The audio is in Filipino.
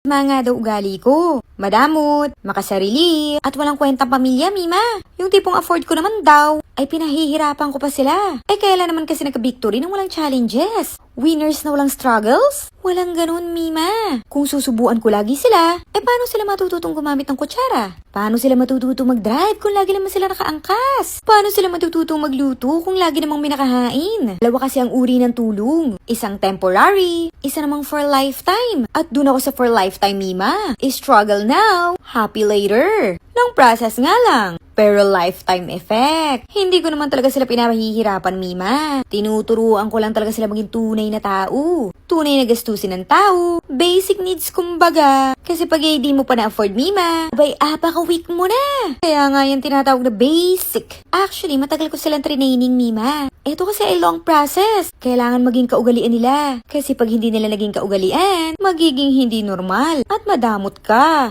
Mga daw ugali ko. Madamot, makasarili, at walang kwentang pamilya, Mima. Yung tipong afford ko naman daw, ay pinahihirapan ko pa sila. Ay kailan naman kasi nagka-victory nang walang challenges? Winners na walang struggles? Walang ganun, Mima. Kung susubuan ko lagi sila, ay paano sila matututong gumamit ng kutsara? Paano sila matututong mag-drive kung lagi naman sila nakaangkas? Paano sila matututong magluto kung lagi namang minakahain? Dalawa kasi ang uri ng tulong. Isang temporary, isa namang for lifetime. At dun ako sa for lifetime, Mima. Struggle now, happy later. Long process nga lang, pero lifetime effect. Hindi ko naman talaga sila pinapahihirapan, Mima. Tinuturuan ko lang talaga sila maging tunay na tao. Tunay na gastusin ng tao. Basic needs kumbaga. Kasi pag hindi mo pa na-afford, Mima, abay, apaka-weak mo na. Kaya nga yung tinatawag na basic. Actually, matagal ko silang training, Mima. Ito kasi ay long process. Kailangan maging kaugalian nila. Kasi pag hindi nila naging kaugalian, magiging hindi normal at madamot ka.